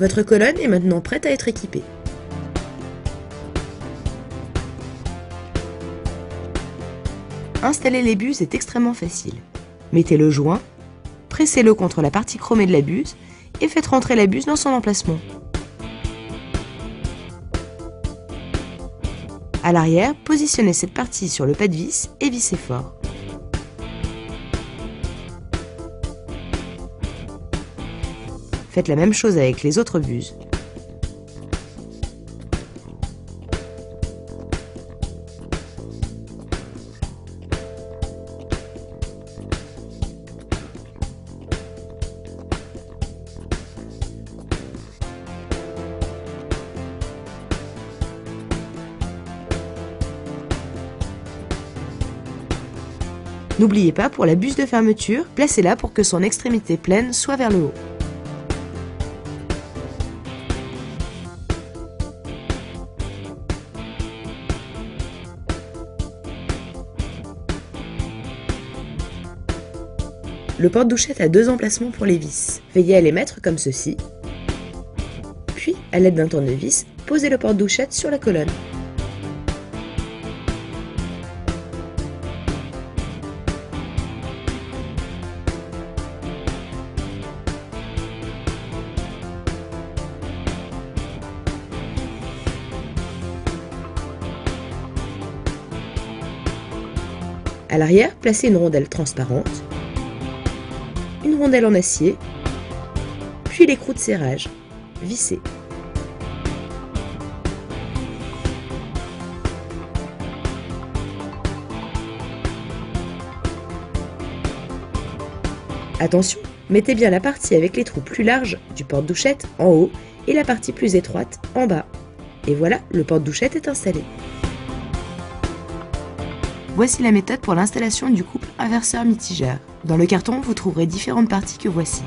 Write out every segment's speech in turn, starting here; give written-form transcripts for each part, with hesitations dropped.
Votre colonne est maintenant prête à être équipée. Installer les buses est extrêmement facile. Mettez le joint, pressez-le contre la partie chromée de la buse et faites rentrer la buse dans son emplacement. À l'arrière, positionnez cette partie sur le pas de vis et vissez fort. Faites la même chose avec les autres buses. N'oubliez pas, pour la buse de fermeture, placez-la pour que son extrémité pleine soit vers le haut. Le porte-douchette a 2 emplacements pour les vis. Veillez à les mettre comme ceci. Puis, à l'aide d'un tournevis, posez le porte-douchette sur la colonne. À l'arrière, placez une rondelle transparente, une rondelle en acier, puis l'écrou de serrage. Vissez. Attention, mettez bien la partie avec les trous plus larges du porte-douchette en haut et la partie plus étroite en bas. Et voilà, le porte-douchette est installé. Voici la méthode pour l'installation du couple inverseur-mitigeur. Dans le carton, vous trouverez différentes parties que voici.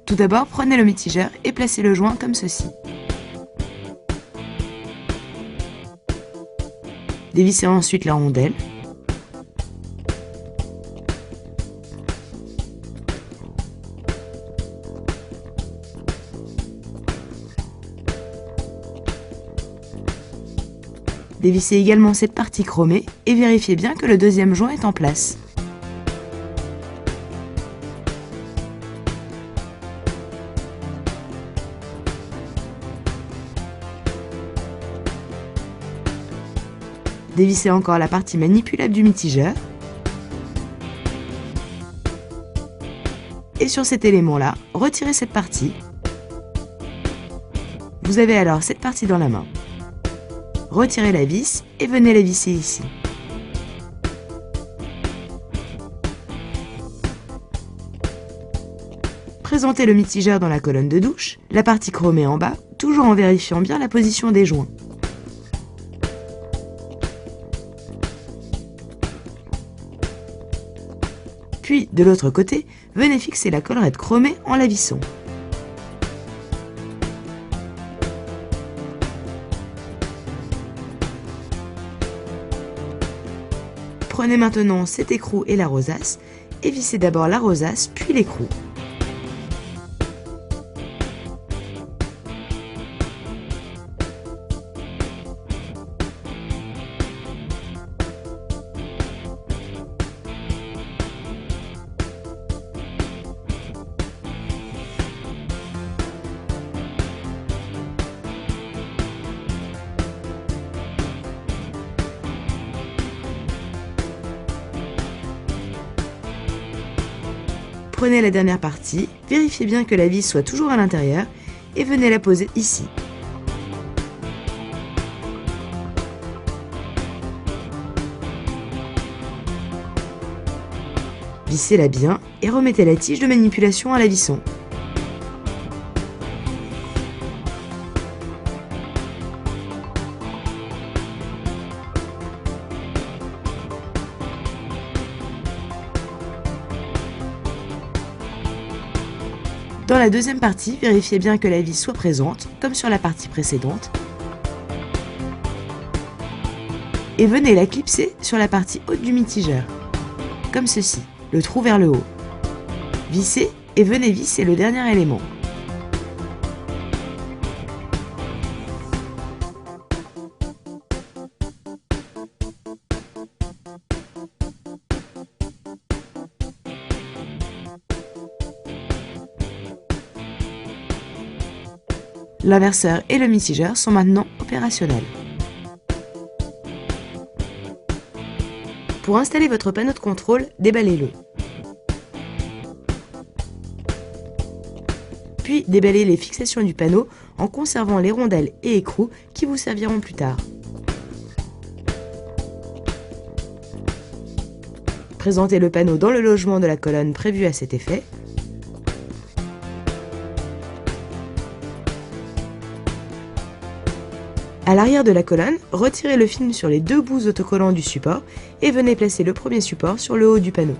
Tout d'abord, prenez le mitigeur et placez le joint comme ceci. Dévissez ensuite la rondelle. Dévissez également cette partie chromée et vérifiez bien que le deuxième joint est en place. Dévissez encore la partie manipulable du mitigeur. Et sur cet élément-là, retirez cette partie. Vous avez alors cette partie dans la main. Retirez la vis et venez la visser ici. Présentez le mitigeur dans la colonne de douche, la partie chromée en bas, toujours en vérifiant bien la position des joints. Puis, de l'autre côté, venez fixer la collerette chromée en la vissant. Prenez maintenant cet écrou et la rosace et vissez d'abord la rosace puis l'écrou. Prenez la dernière partie, vérifiez bien que la vis soit toujours à l'intérieur et venez la poser ici. Vissez-la bien et remettez la tige de manipulation à la visson. Dans la deuxième partie, vérifiez bien que la vis soit présente, comme sur la partie précédente. Et venez la clipser sur la partie haute du mitigeur, comme ceci, le trou vers le haut. Vissez et venez visser le dernier élément. L'inverseur et le mitigeur sont maintenant opérationnels. Pour installer votre panneau de contrôle, déballez-le. Puis déballez les fixations du panneau en conservant les rondelles et écrous qui vous serviront plus tard. Présentez le panneau dans le logement de la colonne prévu à cet effet. À l'arrière de la colonne, retirez le film sur les deux bouts autocollants du support et venez placer le premier support sur le haut du panneau.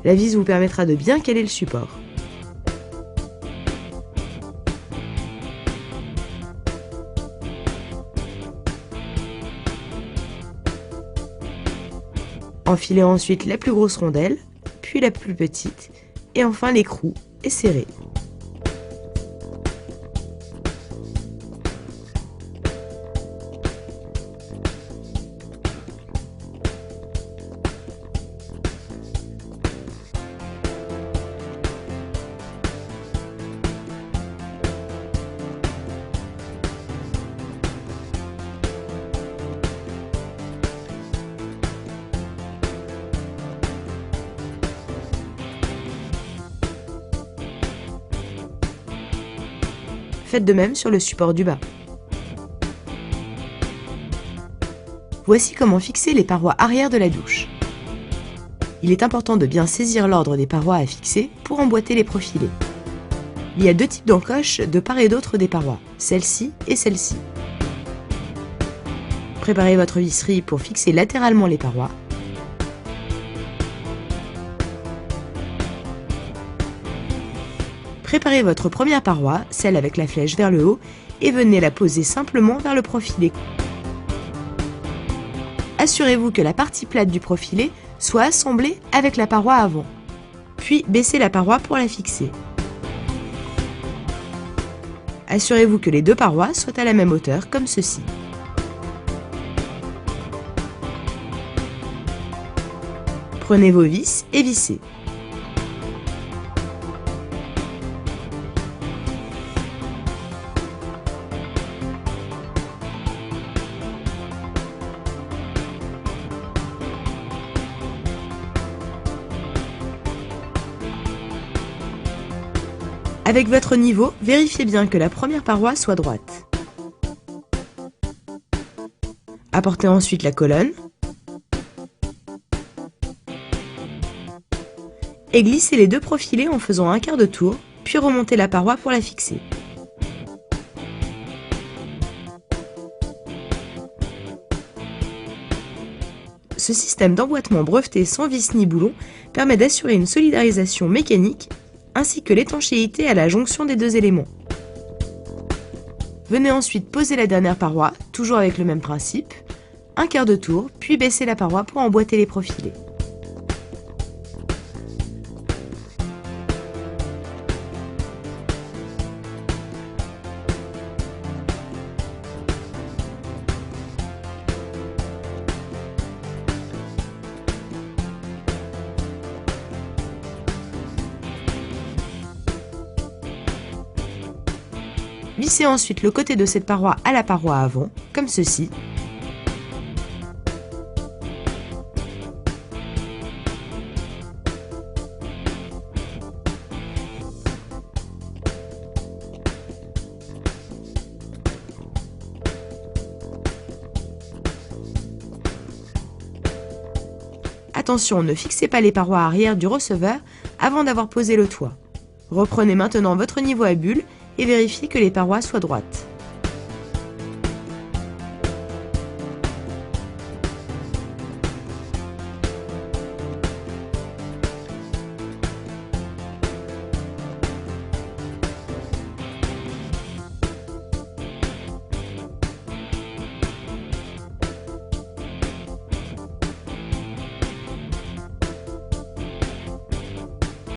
La vis vous permettra de bien caler le support. Enfilez ensuite la plus grosse rondelle, puis la plus petite, et enfin l'écrou et serrez. Faites de même sur le support du bas. Voici comment fixer les parois arrière de la douche. Il est important de bien saisir l'ordre des parois à fixer pour emboîter les profilés. Il y a deux types d'encoches de part et d'autre des parois, celle-ci et celle-ci. Préparez votre visserie pour fixer latéralement les parois. Préparez votre première paroi, celle avec la flèche vers le haut, et venez la poser simplement vers le profilé. Assurez-vous que la partie plate du profilé soit assemblée avec la paroi avant. Puis baissez la paroi pour la fixer. Assurez-vous que les deux parois soient à la même hauteur, comme ceci. Prenez vos vis et vissez. Avec votre niveau, vérifiez bien que la première paroi soit droite. Apportez ensuite la colonne et glissez les deux profilés en faisant un quart de tour, puis remontez la paroi pour la fixer. Ce système d'emboîtement breveté sans vis ni boulon permet d'assurer une solidarisation mécanique ainsi que l'étanchéité à la jonction des deux éléments. Venez ensuite poser la dernière paroi, toujours avec le même principe, un quart de tour, puis baissez la paroi pour emboîter les profilés. Vissez ensuite le côté de cette paroi à la paroi avant, comme ceci. Attention, ne fixez pas les parois arrière du receveur avant d'avoir posé le toit. Reprenez maintenant votre niveau à bulle et vérifiez que les parois soient droites.